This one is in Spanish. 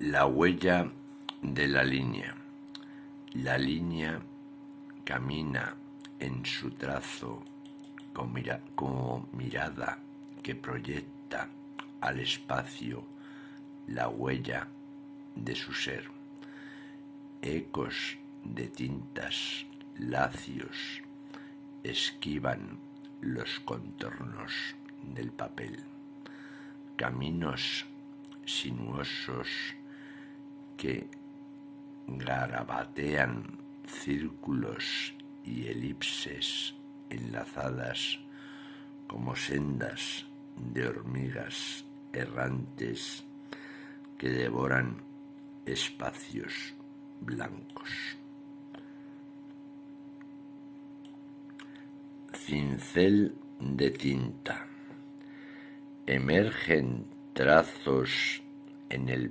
La huella de la línea. La línea camina en su trazo como mirada que proyecta al espacio la huella de su ser. Ecos de tintas lacios esquivan los contornos del papel. Caminos sinuosos que garabatean círculos y elipses enlazadas como sendas de hormigas errantes que devoran espacios blancos. Cincel de tinta. Emergen trazos en el